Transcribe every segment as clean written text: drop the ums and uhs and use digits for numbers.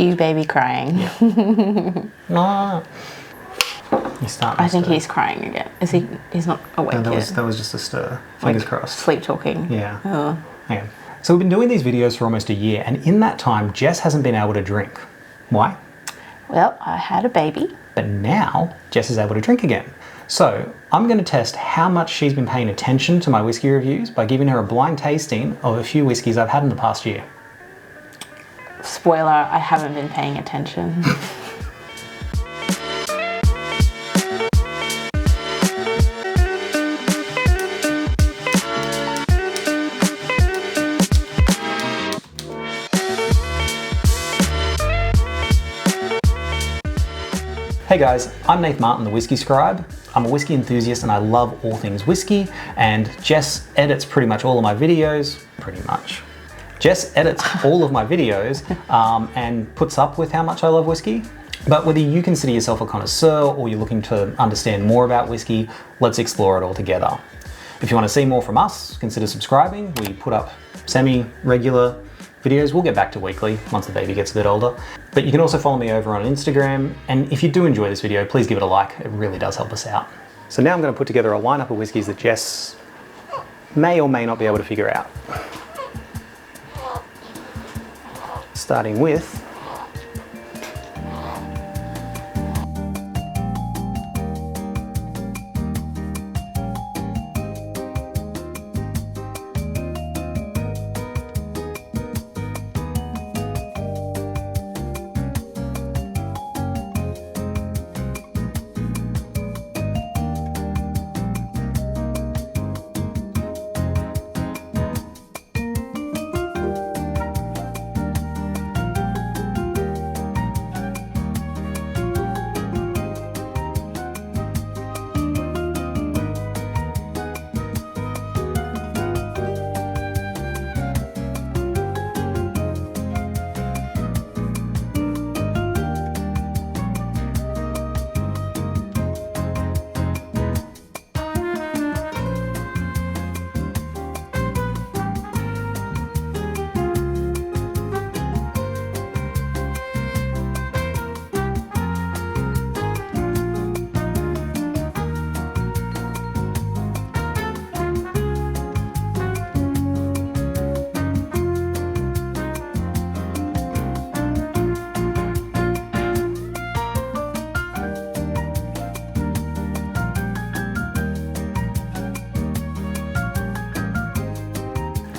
Cue baby crying. Yeah. No. I think he's crying again. Is he? He's not awake no, yet. That was just a stir. Fingers crossed. Sleep talking. Yeah. Oh. Yeah. So we've been doing these videos for almost a year, and in that time, Jess hasn't been able to drink. Why? Well, I had a baby. But now, Jess is able to drink again. So I'm going to test how much she's been paying attention to my whiskey reviews by giving her a blind tasting of a few whiskies I've had in the past year. Spoiler, I haven't been paying attention. Hey guys, I'm Nathan Martin, the Whiskey Scribe. I'm a whiskey enthusiast and I love all things whiskey, and Jess edits pretty much all of my videos, Jess edits all of my videos and puts up with how much I love whiskey. But whether you consider yourself a connoisseur or you're looking to understand more about whiskey, let's explore it all together. If you want to see more from us, consider subscribing. We put up semi-regular videos. We'll get back to weekly once the baby gets a bit older. But you can also follow me over on Instagram. And if you do enjoy this video, please give it a like. It really does help us out. So now I'm going to put together a lineup of whiskies that Jess may or may not be able to figure out. Starting with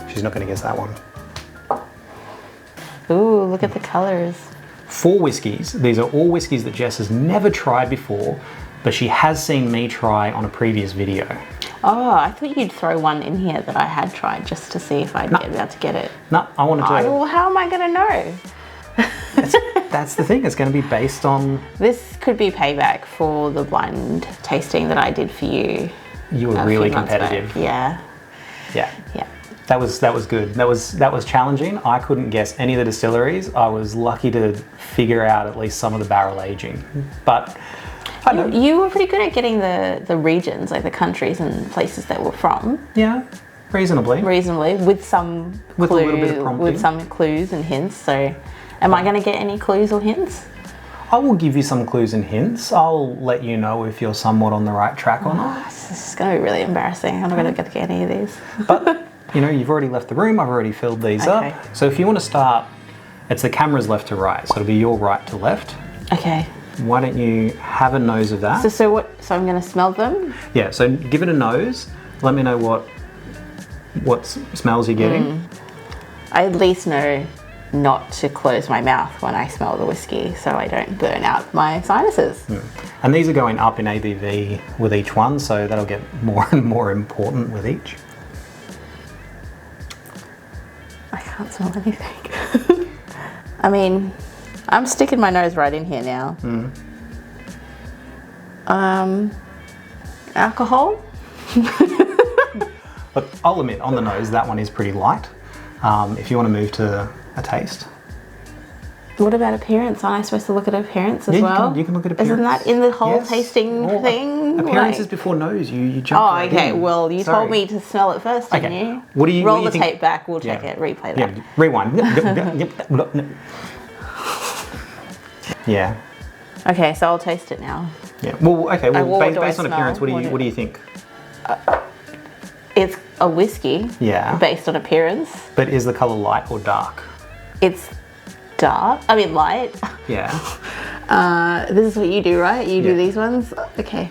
She's not going to guess that one. Ooh, look at the colors. 4 whiskies. These are all whiskies that Jess has never tried before, but she has seen me try on a previous video. Oh, I thought you'd throw one in here that I had tried just to see if I'd be able to get it. No, I wanted to. Well, how am I going to know? That's the thing. It's going to be based on... This could be payback for the blind tasting that I did for you. You were really competitive. Yeah. Yeah. Yeah. That was good. That was challenging. I couldn't guess any of the distilleries. I was lucky to figure out at least some of the barrel aging. But you were pretty good at getting the regions, like the countries and places that we're from. Yeah, reasonably. Reasonably, with a little bit of prompting. With some clues and hints. So, am I going to get any clues or hints? I will give you some clues and hints. I'll let you know if you're somewhat on the right track or not. This is going to be really embarrassing. I'm not going to get any of these. But, you know, you've already left the room. I've already filled these up. So if you want to start, it's the camera's left to right. So it'll be your right to left. Okay. Why don't you have a nose of that? So I'm going to smell them? Yeah, so give it a nose. Let me know what smells you're getting. I at least know not to close my mouth when I smell the whiskey so I don't burn out my sinuses. And these are going up in ABV with each one, so that'll get more and more important with each. I can't smell anything. I mean, I'm sticking my nose right in here now. Alcohol? But I'll admit, on the nose, that one is pretty light. If you want to move to a taste. What about appearance? Aren't I supposed to look at appearance as well? You can look at appearance. Isn't that in the whole tasting thing? Appearance is before nose. You jump right okay. in. Well, you told me to smell it first, didn't you? What do you Roll the tape back. We'll check it. Replay that. Rewind. Yeah. Okay, so I'll taste it now. Yeah. Well, okay. Well, what do I based on smell? appearance, what do you think? It's a whiskey. Yeah. Based on appearance. But is the color light or dark? It's dark. I mean light. Yeah. This is what you do, right? You do Yeah. these ones? Okay.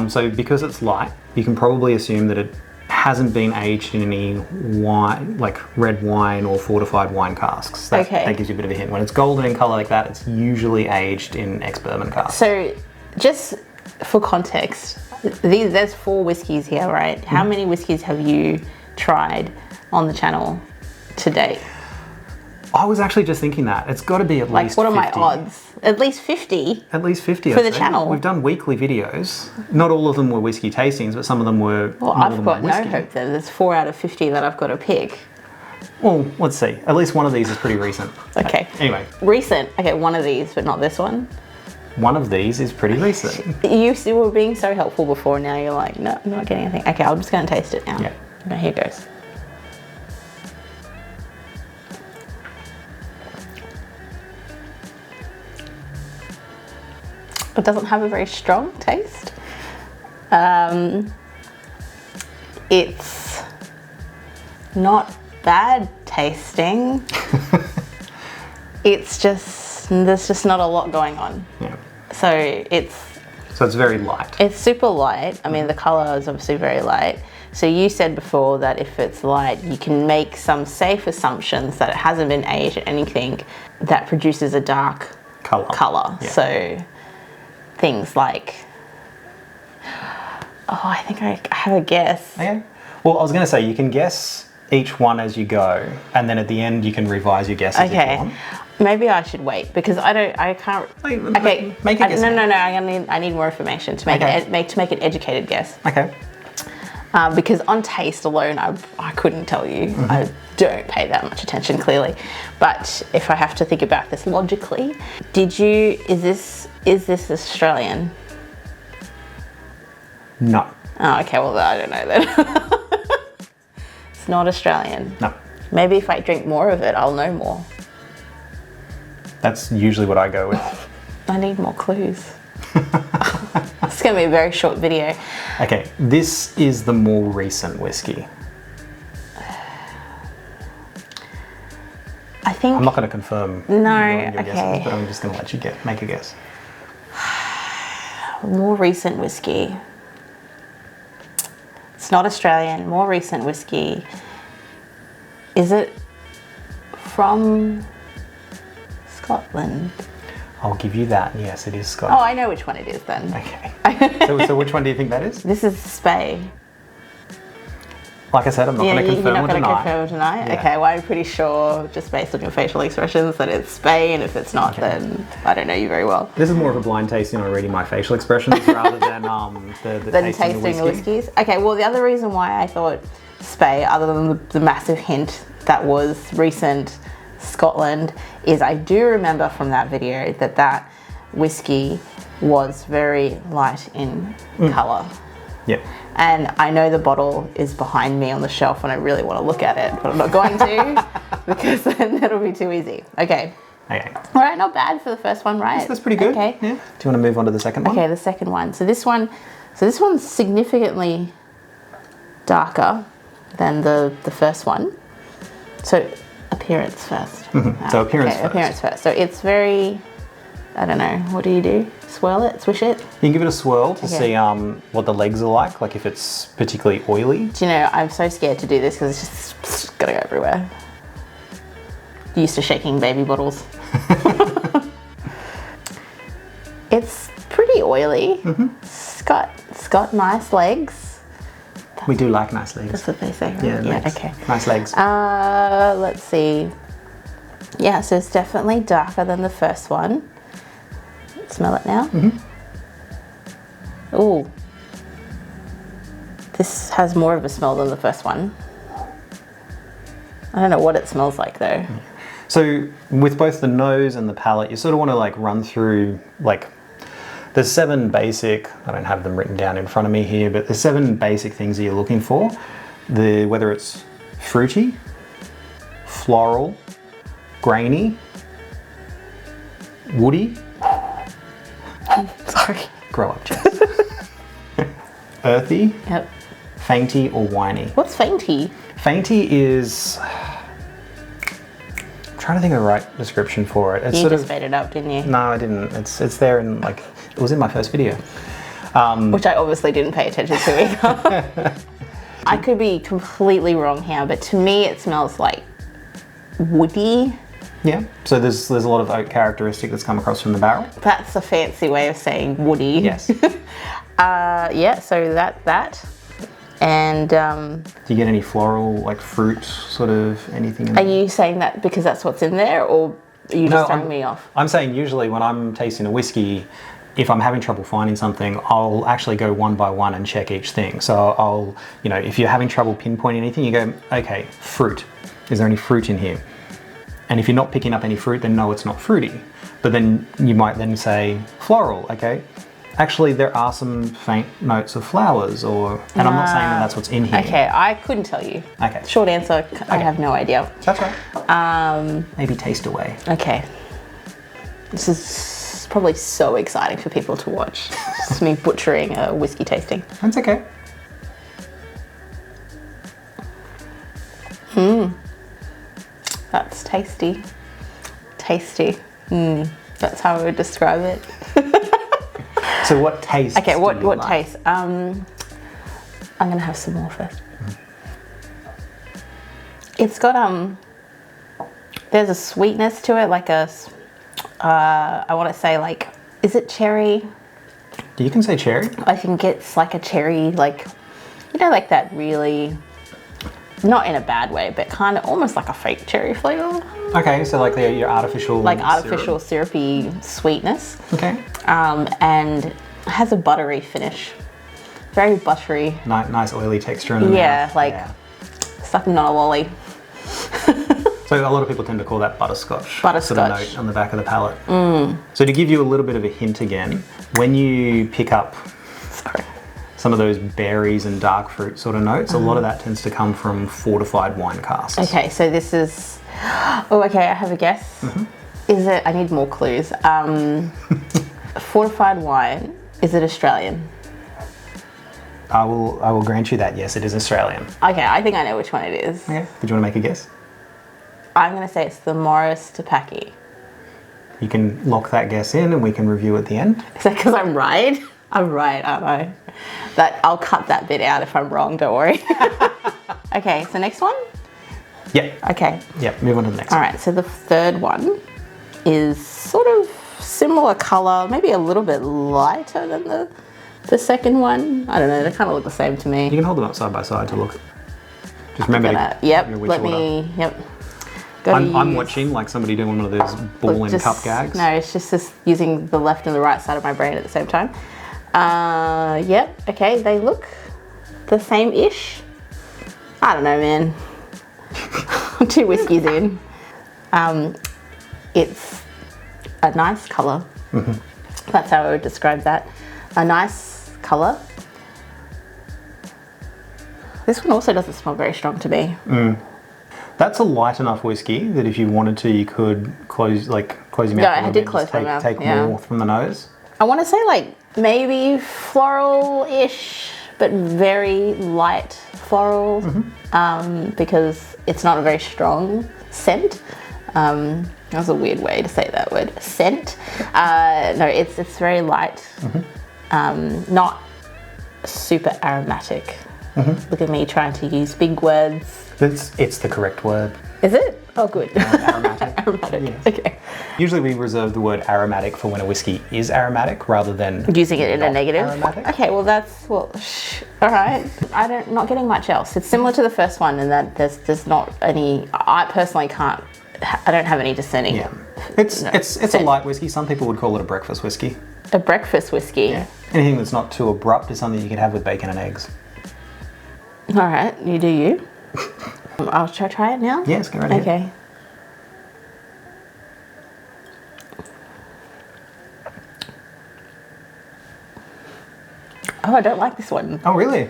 So because it's light, you can probably assume that it hasn't been aged in any wine, like red wine or fortified wine casks. That gives you a bit of a hint. When it's golden in color like that, it's usually aged in ex-bourbon casks. So, just for context, there's 4 whiskeys here, right? How many whiskeys have you tried on the channel to date? I was actually just thinking that. It's got to be at least 50. What are my odds? At least 50? At least 50, For the channel. We've done weekly videos. Not all of them were whiskey tastings, but some of them were. Well, I've got no hope then. There's 4 out of 50 that I've got to pick. Well, let's see. At least one of these is pretty recent. Okay. Anyway. Recent. Okay, one of these, but not this one. One of these is pretty recent. You were being so helpful before, now you're like, no, I'm not getting anything. Okay, I'm just going to taste it now. Yeah. Okay, here goes. It doesn't have a very strong taste. It's not bad tasting. It's just, there's just not a lot going on. Yeah. So it's very light. It's super light. I mean, the color is obviously very light. So you said before that if it's light, you can make some safe assumptions that it hasn't been aged or anything that produces a dark color. Yeah. So things like, I think I have a guess. Okay. Well, I was going to say, you can guess each one as you go, and then at the end you can revise your guesses if you want. Maybe I should wait because I can't. Okay, make a guess. No. I need more information to make an educated guess. Okay. Because on taste alone, I couldn't tell you. Mm-hmm. I don't pay that much attention, clearly. But if I have to think about this logically, is this Australian? No. Oh, okay, well, I don't know then. It's not Australian. No. Maybe if I drink more of it, I'll know more. That's usually what I go with. I need more clues. It's going to be a very short video. Okay, this is the more recent whiskey. I think... I'm not going to confirm your okay. guesses, but I'm just going to let you make a guess. More recent whiskey. It's not Australian. More recent whiskey. Is it from Scotland? I'll give you that. Yes, it is Scotland. Oh, I know which one it is then. Okay. So which one do you think that is? This is Spey. Like I said, I'm not going to confirm or deny. You're not going to confirm or deny? Yeah. Okay, well, I'm pretty sure, just based on your facial expressions, that it's Spey, and if it's not, then I don't know you very well. This is more of a blind tasting on reading my facial expressions rather than the tasting the the whiskeys. Okay, well, the other reason why I thought Spey, other than the massive hint that was recent Scotland, is I do remember from that video that whiskey was very light in colour. Yep. And I know the bottle is behind me on the shelf and I really want to look at it, but I'm not going to because then that'll be too easy. Okay. Okay. All right, not bad for the first one, right? That's pretty good. Okay. Yeah. Do you want to move on to the second one? Okay, the second one. So this one's significantly darker than the first one. So appearance first. Mm-hmm. So appearance first. Appearance first. So it's very, I don't know, what do? Swirl it, swish it? You can give it a swirl to see what the legs are like if it's particularly oily. Do you know, I'm so scared to do this because it's just gonna go everywhere. Used to shaking baby bottles. It's pretty oily. Mm-hmm. It's got nice legs. We do like nice legs. That's what they say, right? Yeah, okay. Nice legs. Let's see. Yeah, so it's definitely darker than the first one. Smell it now. Mm-hmm. Ooh. This has more of a smell than the first one. I don't know what it smells like though. So with both the nose and the palate, you sort of want to like run through there's 7 basic, I don't have them written down in front of me here, but there's 7 basic things that you're looking for. Whether it's fruity, floral, grainy, Woody. Sorry. Grow up, Jess. Earthy. Yep. Fainty or winey. What's fainty? Fainty is... I'm trying to think of the right description for it. It's You sort just of... made it up, didn't you? No, I didn't. It's there in like... It was in my first video. Which I obviously didn't pay attention to either. I could be completely wrong here, but to me it smells like woody. Yeah. So there's a lot of oak characteristic that's come across from the barrel. That's a fancy way of saying woody. Yes. Yeah, so that. And Do you get any floral, like fruit, sort of anything in are there? you saying that because that's what's in there, or are you just throwing me off? I'm saying usually when I'm tasting a whiskey, if I'm having trouble finding something, I'll actually go one by one and check each thing. So I'll, you know, if you're having trouble pinpointing anything, you go, okay, fruit. Is there any fruit in here? And if you're not picking up any fruit, then no, it's not fruity. But then you might then say floral, okay? Actually, there are some faint notes of flowers, or, and I'm not saying that that's what's in here. Okay, I couldn't tell you. Okay. Short answer, I have no idea. That's right. Maybe taste away. Okay. This is probably so exciting for people to watch. Just me butchering a whiskey tasting. That's okay. That's tasty. Tasty. That's how I would describe it. So what taste? Okay, what do you like? taste? I'm gonna have some more first. It's got there's a sweetness to it, like a I want to say like, is it cherry? You can say cherry. I think it's like a cherry, like, you know, like that really, not in a bad way, but kind of almost like a fake cherry flavor. Okay, so like your artificial Like syrup. artificial syrupy sweetness. Okay. And has a buttery finish. Very buttery. Nice oily texture in the mouth. Yeah, like sucking on a lolly. So a lot of people tend to call that butterscotch. Butterscotch. Sort of note on the back of the palate. So to give you a little bit of a hint again, when you pick up some of those berries and dark fruit sort of notes, a lot of that tends to come from fortified wine casks. Okay, so this is, oh, okay, I have a guess. Is it, I need more clues. Fortified wine, is it Australian? I will grant you that, yes, it is Australian. Okay, I think I know which one it is. Okay, did you want to make a guess? I'm going to say it's the Morris Topaki. You can lock that guess in and we can review at the end. Is that because I'm right? I'm right, aren't I? I'll cut that bit out if I'm wrong, don't worry. Okay, so next one? Yep. Okay. Yep, move on to the next All one. right, so the third one is sort of similar color, maybe a little bit lighter than the second one. I don't know, they kind of look the same to me. You can hold them up side by side to look. Just remember to Yep, your which let order. me, yep. I'm watching like somebody doing one of those ball and cup gags. No, it's just using the left and the right side of my brain at the same time. Yep, okay, they look the same-ish. I don't know, man. I'm 2 whiskeys in. It's a nice color. That's how I would describe that. A nice color. This one also doesn't smell very strong to me. That's a light enough whiskey that if you wanted to, you could close your mouth. Yeah, I a little did bit, close just my mouth, Take yeah. more from the nose. I want to say like maybe floral-ish, but very light floral, because it's not a very strong scent. That was a weird way to say that word, scent. No, it's very light, not super aromatic. Look at me trying to use big words. It's the correct word. Is it? Oh, good. Aromatic. Aromatic. Yes. Okay. Usually we reserve the word aromatic for when a whiskey is aromatic rather than Using it in a not negative. aromatic. Okay, well all right. Not getting much else. It's similar to the first one in that there's not any. I personally can't. I don't have any discerning. Yeah, it's a light whiskey. Some people would call it a breakfast whiskey. A breakfast whiskey. Yeah. Anything that's not too abrupt is something you can have with bacon and eggs. All right, you do you. I'll try it now. Yes, go right ahead. Okay. Oh, I don't like this one. Oh, really?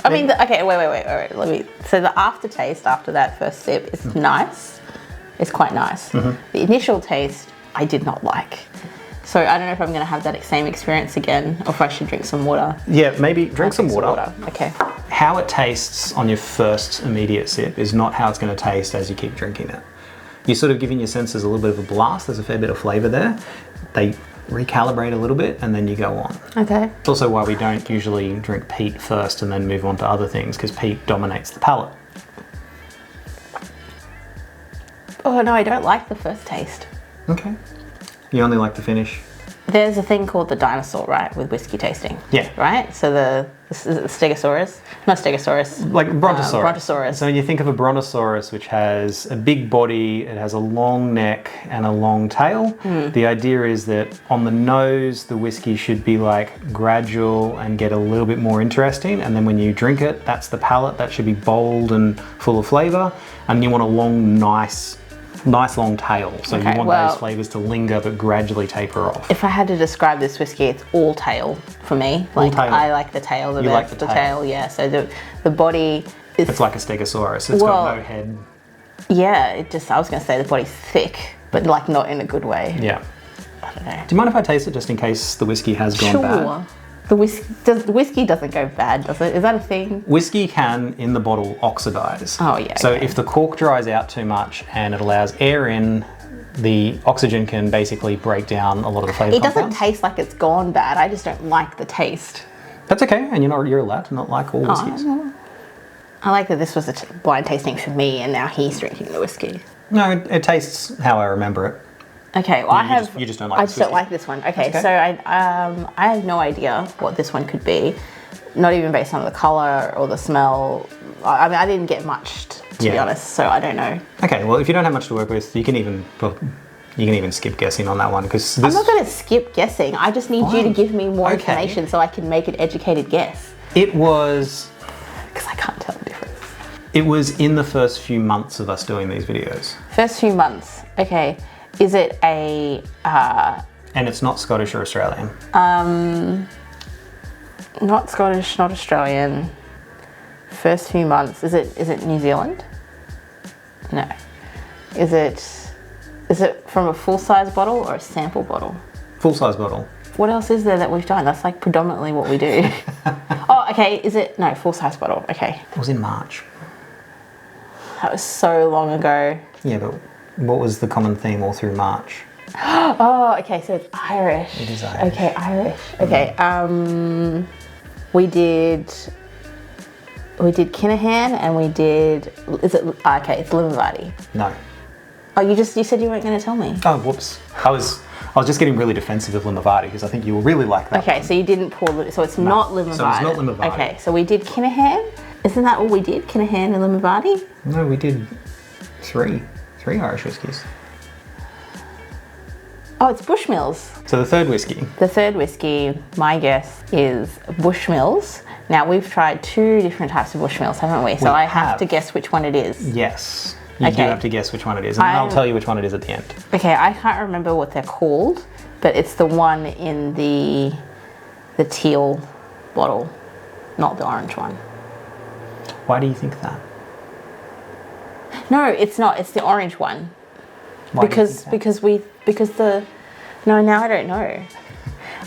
I mean, okay, wait. Let me. So the aftertaste after that first sip is nice. is quite nice. The initial taste, I did not like. So I don't know if I'm going to have that same experience again, or if I should drink some water. Yeah, maybe drink some water. Okay. How it tastes on your first immediate sip is not how it's going to taste as you keep drinking it. You're sort of giving your senses a little bit of a blast. There's a fair bit of flavour there. They recalibrate a little bit and then you go on. Okay. It's also why we don't usually drink peat first and then move on to other things, because peat dominates the palate. Oh no, I don't like the first taste. Okay. You only like the finish? There's a thing called the dinosaur, right, with whiskey tasting. Yeah. Right? So the Stegosaurus? Not Stegosaurus. Like Brontosaurus. Brontosaurus. So when you think of a Brontosaurus, which has a big body, it has a long neck and a long tail, the idea is that on the nose, the whiskey should be like gradual and get a little bit more interesting. And then when you drink it, that's the palate. That should be bold and full of flavour. And you want a long, nice long tail. So you want those flavours to linger but gradually taper off. If I had to describe this whiskey, it's all tail for me. Like tail. I like the tail the best. best. Like the tail, yeah. So the body is... It's like a Stegosaurus. It's got no head. Yeah, I was going to say the body's thick, but like not in a good way. Yeah. I don't know. Do you mind if I taste it just in case the whiskey has gone bad? Sure. The whiskey doesn't go bad, does it? Is that a thing? Whiskey can, in the bottle, oxidize. Oh, yeah. So if the cork dries out too much and it allows air in, the oxygen can basically break down a lot of the flavour compounds. It doesn't taste like it's gone bad. I just don't like the taste. That's okay, and you're allowed to not like all whiskies. I like that this was a blind tasting for me, and now he's drinking the whiskey. No, it tastes how I remember it. Okay, well, You just don't like this I just don't like this one. Okay, okay. so I have no idea what this one could be. Not even based on the colour or the smell. I mean, I didn't get much, to be honest, so I don't know. Okay, well, if you don't have much to work with, you can even skip guessing on that one, because I'm not going to skip guessing. I just need you to give me more information so I can make an educated guess. It was... Because I can't tell the difference. It was in the first few months of us doing these videos. First few months, okay. Is it a... And it's not Scottish or Australian. Not Scottish, not Australian. First few months. Is it New Zealand? No. Is it from a full-size bottle or a sample bottle? Full-size bottle. What else is there that we've done? That's like predominantly what we do. Oh, okay. No, full-size bottle. Okay. It was in March. That was so long ago. Yeah, but what was the common theme all through March? Oh, okay. So it's Irish. It is Irish. Okay, Irish. Okay. We did Kinahan and we did. Is it okay? It's Limavady. No. Oh, you said you weren't going to tell me. Oh, whoops. I was just getting really defensive of Limavady because I think you will really like that. Okay, so you didn't pour. So it's not Limavady. So it's not Limavady. Okay, so we did Kinahan. Isn't that all we did? Kinahan and Limavady? No, we did three Irish whiskies. Oh, it's Bushmills. So the third whiskey. The third whiskey, my guess, is Bushmills. Now, we've tried 2 different types of Bushmills, haven't we? So I have to guess which one it is. Yes. You do have to guess which one it is, and then I'll tell you which one it is at the end. Okay, I can't remember what they're called, but it's the one in the teal bottle, not the orange one. Why do you think that? No, it's not. It's the orange one. Why because now I don't know.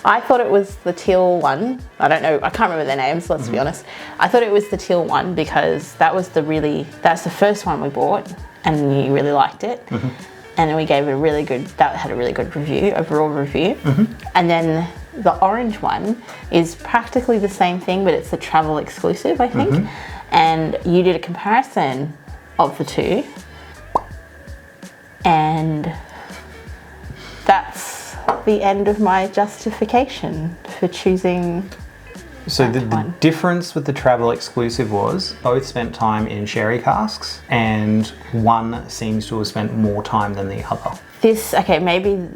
I thought it was the teal one. I don't know. I can't remember their names. Let's be honest. I thought it was the teal one because that's the first one we bought, and you really liked it, and then we gave it that had a really good overall review, and then the orange one is practically the same thing, but it's the travel exclusive, I think, and you did a comparison of the 2, and that's the end of my justification for choosing. So the difference with the travel exclusive was both spent time in sherry casks, and one seems to have spent more time than the other. Maybe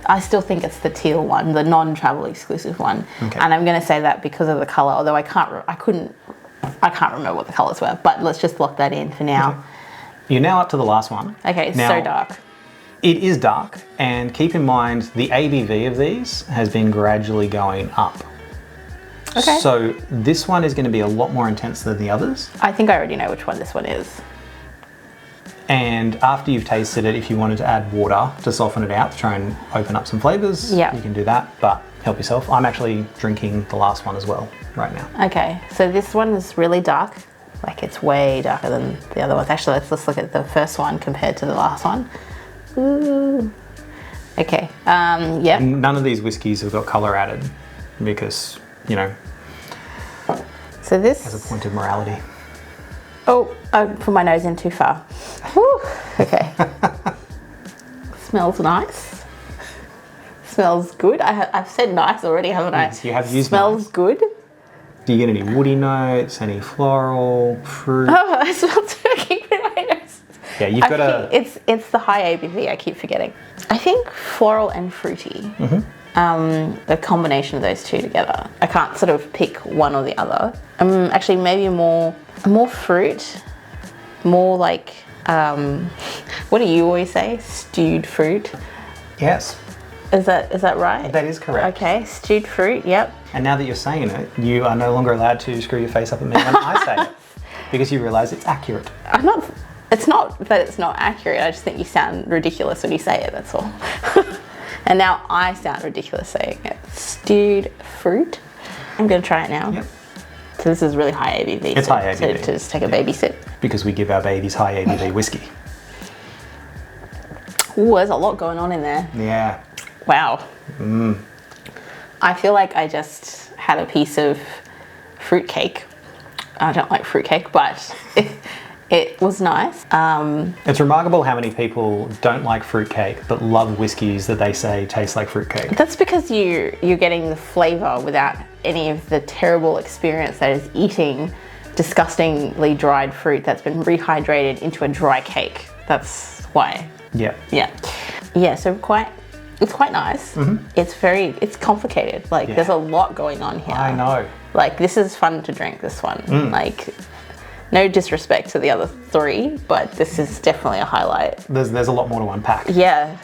I still think it's the teal one, the non-travel exclusive one, and I'm going to say that because of the color. Although I can't remember what the colors were, but let's just lock that in for now. Okay. You're now up to the last one. Okay, it's so dark. It is dark, and keep in mind the ABV of these has been gradually going up. Okay. So this one is going to be a lot more intense than the others. I think I already know which one this one is. And after you've tasted it, if you wanted to add water to soften it out, to try and open up some flavors, Yeah. you can do that, but help yourself. I'm actually drinking the last one as well right now. Okay, so this one is really dark. Like it's way darker than the other ones. Actually, let's look at the first one compared to the last one. Ooh. Okay, yeah. And none of these whiskies have got color added because, you know, So this... as a point of morality. Oh, I put my nose in too far. Whew. Okay. Smells nice. Smells good. I've said nice already, haven't I? Yes, you have used Smells nice. good. Do you get any woody notes, any floral, fruit? Oh, I smell too. I keep in my nose. Yeah, you've got a... It's the high ABV. I keep forgetting. I think floral and fruity. The combination of those two together. I can't sort of pick one or the other. Actually, maybe more fruit, more like what do you always say? Stewed fruit. Yes, Is that right? that is correct. Okay, stewed fruit. Yep. And now that you're saying it, you are no longer allowed to screw your face up at me when I say it, because you realise it's accurate. I'm not. It's not that it's not accurate. I just think you sound ridiculous when you say it. That's all. And now I sound ridiculous saying it. Stewed fruit. I'm going to try it now. Yep. So this is really high ABV. It's high ABV. So to just take a baby sip. Because we give our babies high ABV whiskey. Ooh, there's a lot going on in there. Yeah. Wow. I feel like I just had a piece of fruit cake. I don't like fruit cake, but it was nice. It's remarkable how many people don't like fruitcake but love whiskies that they say taste like fruitcake. That's because you're getting the flavour without any of the terrible experience that is eating disgustingly dried fruit that's been rehydrated into a dry cake. That's why. Yeah. Yeah, so it's quite nice. It's complicated. Like Yeah. there's a lot going on here. I know. Like this is fun to drink, this one. Like no disrespect to the other three, but this is definitely a highlight. There's a lot more to unpack. Yeah,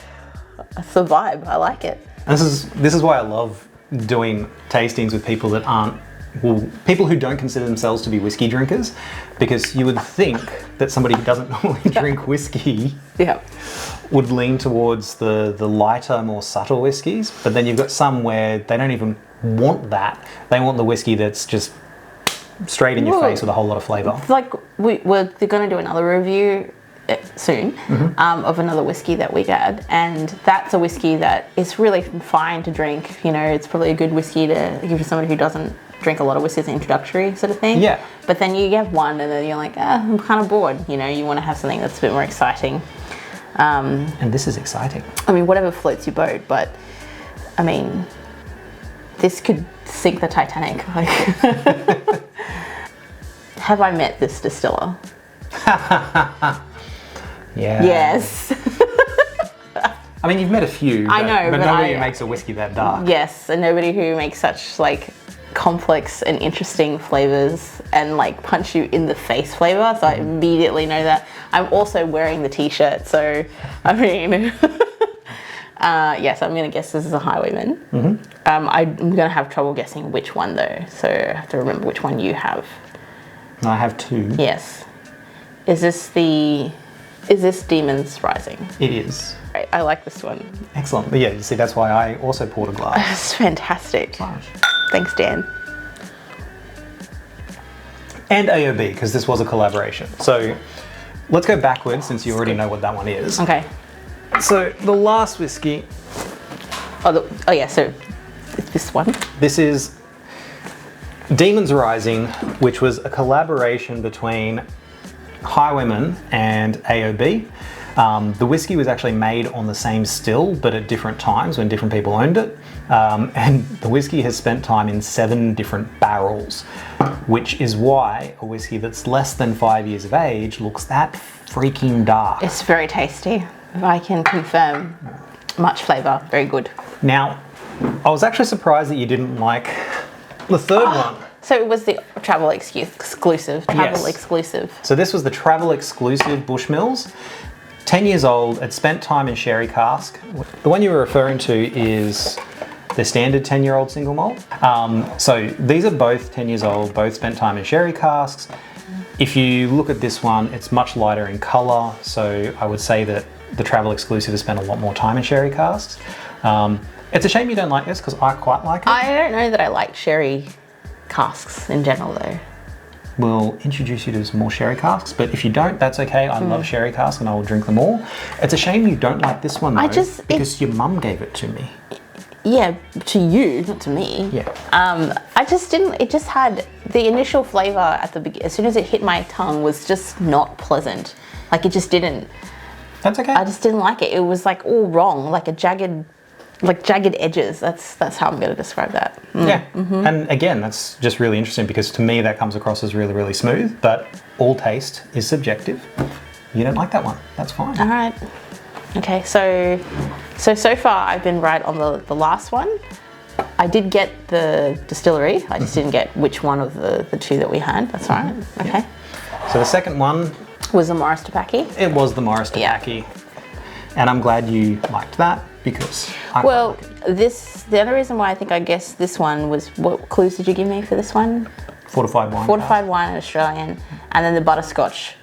it's a vibe. I like it. And this is why I love doing tastings with people that aren't, well, people who don't consider themselves to be whiskey drinkers, because you would think that somebody who doesn't normally drink whiskey Yeah. would lean towards the lighter, more subtle whiskies, but then you've got some where they don't even want that. They want the whiskey that's just straight in your face with a whole lot of flavour. It's like we're going to do another review soon of another whiskey that we had, and that's a whiskey that is really fine to drink. You know, it's probably a good whiskey to give to somebody who doesn't drink a lot of whiskey as an introductory sort of thing. Yeah. But then you get one and then you're like, I'm kind of bored. You know, you want to have something that's a bit more exciting. And this is exciting. I mean, whatever floats your boat, but I mean, this could sink the Titanic. Like, have I met this distiller? Yeah. Yes. I mean, you've met a few. I know, but but nobody who makes a whiskey that dark. Yes, and nobody who makes such like complex and interesting flavors and like punch you in the face flavor. So I immediately know that. I'm also wearing the t-shirt, so I mean, yes, I'm gonna guess this is a Highwayman. I'm gonna have trouble guessing which one though, so I have to remember which one you have. I have two. Yes. Is this Demons Rising? It is. Right, I like this one. Excellent. But yeah, you see, that's why I also poured a glass. It's fantastic. Thanks, Dan. And AOB, because this was a collaboration. So let's go backwards since you already know what that one is. Okay. So the last whiskey. Oh yeah, so it's this one. This is Demons Rising, which was a collaboration between Highwayman and AOB. The whiskey was actually made on the same still, but at different times when different people owned it. And the whiskey has spent time in 7 different barrels, which is why a whiskey that's less than 5 years of age looks that freaking dark. It's very tasty. I can confirm. Much flavour, very good. Now, I was actually surprised that you didn't like the third one. So it was the travel exclusive. Yes. Exclusive. So this was the travel exclusive Bushmills. 10 years old, it spent time in sherry cask. The one you were referring to is the standard 10-year-old single malt. So these are both 10 years old, both spent time in sherry casks. If you look at this one, it's much lighter in color, so I would say that the travel exclusive has spent a lot more time in sherry casks. It's a shame you don't like this because I quite like it. I don't know that I like sherry casks in general though. We'll introduce you to some more sherry casks, but if you don't, that's okay. I love sherry casks and I will drink them all. It's a shame you don't like this one though, because your mum gave it to me. Yeah, to you, not to me. Yeah. I just didn't, it just had, the initial flavour at the beginning, as soon as it hit my tongue, was just not pleasant. Like it just didn't. That's okay. I just didn't like it. It was like all wrong, like a jagged, like jagged edges. That's how I'm going to describe that. Yeah, and again, that's just really interesting because to me that comes across as really, really smooth, but all taste is subjective. You don't like that one, that's fine. All right. Okay, so far I've been right on the last one. I did get the distillery. I just didn't get which one of the two that we had. That's all right. Okay. Yeah. So the second one was the Morris Topaki. It was the Morris Topaki. Yeah. And I'm glad you liked that because I well, the other reason why I guess this one was, what clues did you give me for this one? Fortified wine. Fortified wine, Australian, and then the butterscotch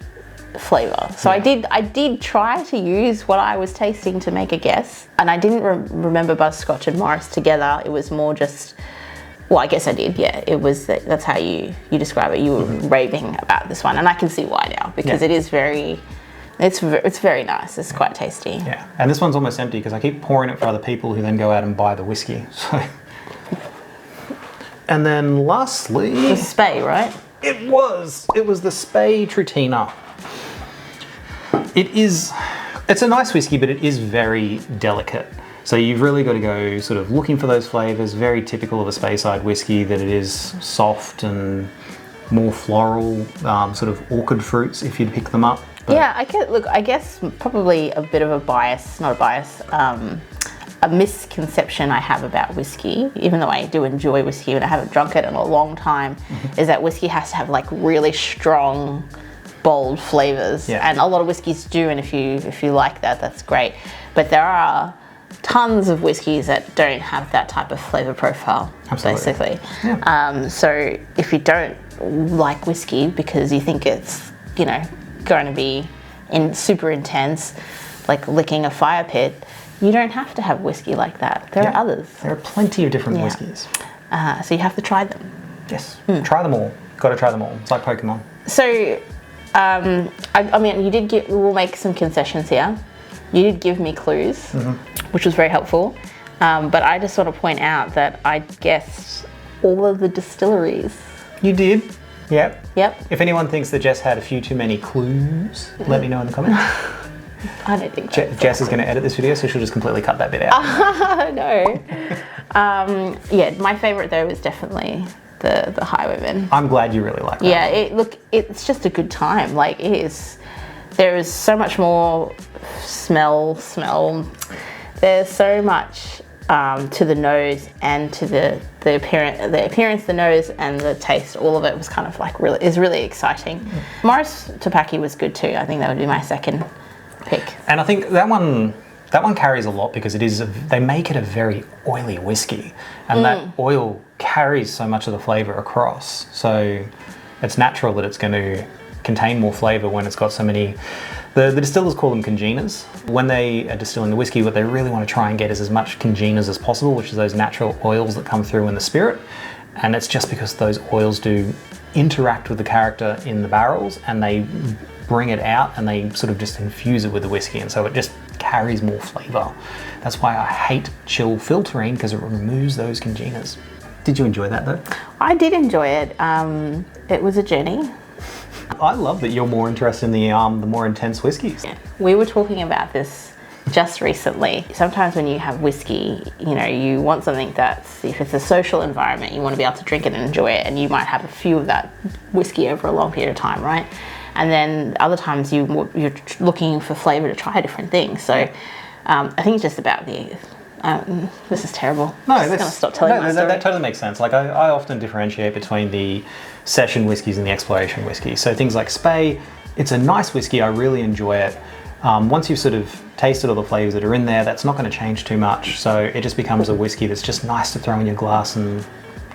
flavour. So yeah. I did try to use what I was tasting to make a guess, and I didn't remember butterscotch and Morris together. It was more just, well, I guess I did, yeah. It was, that's how you describe it. You were raving about this one, and I can see why now, because it is very, it's very nice. It's quite tasty. Yeah, and this one's almost empty because I keep pouring it for other people who then go out and buy the whiskey. So, and then lastly, the Spey, right? It was the Spey Trutina. It's a nice whiskey, but it is very delicate. So you've really got to go sort of looking for those flavors. Very typical of a Speyside whiskey, that it is soft and more floral, sort of orchid fruits if you'd pick them up. But yeah, I guess probably a bit of a bias, not a bias, a misconception I have about whiskey, even though I do enjoy whiskey and I haven't drunk it in a long time, is that whiskey has to have like really strong, bold flavors. Yeah. And a lot of whiskeys do, and if you like that, that's great. But there are tons of whiskeys that don't have that type of flavor profile. Absolutely. Basically. Yeah. So if you don't like whiskey because you think it's, you know, going to be super intense, like licking a fire pit, you don't have to have whiskey like that. There are others. There are plenty of different whiskies. So you have to try them. Yes. Try them all. Got to try them all. It's like Pokemon. So, I mean, we'll make some concessions here. You did give me clues, which was very helpful. But I just want to point out that I guessed all of the distilleries. You did. Yep. Yep. If anyone thinks that Jess had a few too many clues, let me know in the comments. I don't think so. Jess is going to edit this video, so she'll just completely cut that bit out. No. Yeah, my favourite though was definitely the Highwayman. I'm glad you really like that. Yeah, it's just a good time. Like it is. There is so much more smell. There's so much to the nose and to the appearance, the nose and the taste. All of it was kind of like really exciting. Morris Topaki was good too. I think that would be my second pick. And I think that one carries a lot because they make it a very oily whiskey, and that oil carries so much of the flavour across. So it's natural that it's going to contain more flavour when it's got so many. The distillers call them congeners. When they are distilling the whiskey, what they really want to try and get is as much congeners as possible, which is those natural oils that come through in the spirit. And it's just because those oils do interact with the character in the barrels, and they bring it out and they sort of just infuse it with the whiskey, and so it just carries more flavour. That's why I hate chill filtering, because it removes those congeners. Did you enjoy that though? I did enjoy it. It was a journey. I love that you're more interested in the more intense whiskies. Yeah. We were talking about this just recently. Sometimes when you have whiskey, you know, you want something that's, if it's a social environment, you want to be able to drink it and enjoy it, and you might have a few of that whiskey over a long period of time, right? And then other times you're looking for flavour to try different things. So I think it's just about this is terrible. No, I'm just going to stop telling my story. That totally makes sense. Like I often differentiate between the session whiskies and the exploration whiskies. So things like Spey, it's a nice whiskey. I really enjoy it. Once you've sort of tasted all the flavours that are in there, that's not going to change too much. So it just becomes a whiskey that's just nice to throw in your glass and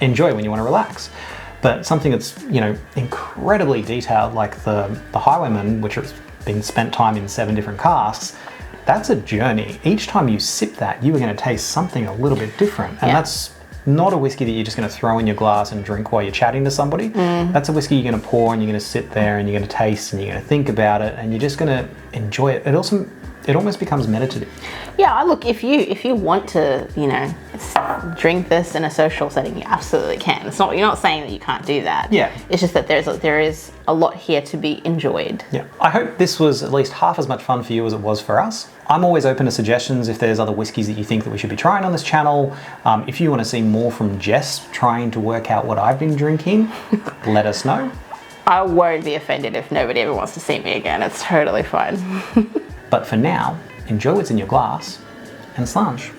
enjoy when you want to relax. But something that's, you know, incredibly detailed, like the Highwayman, which has been spent time in 7 different casks, that's a journey. Each time you sip that, you are going to taste something a little bit different. And that's not a whiskey that you're just going to throw in your glass and drink while you're chatting to somebody. That's a whiskey you're going to pour and you're going to sit there and you're going to taste and you're going to think about it and you're just going to enjoy it. It almost becomes meditative. Yeah, look, if you want to, you know, drink this in a social setting, you absolutely can. You're not saying that you can't do that. Yeah. It's just that there is a lot here to be enjoyed. Yeah. I hope this was at least half as much fun for you as it was for us. I'm always open to suggestions if there's other whiskies that you think that we should be trying on this channel. If you want to see more from Jess trying to work out what I've been drinking, let us know. I won't be offended if nobody ever wants to see me again. It's totally fine. But for now, enjoy what's in your glass and slange.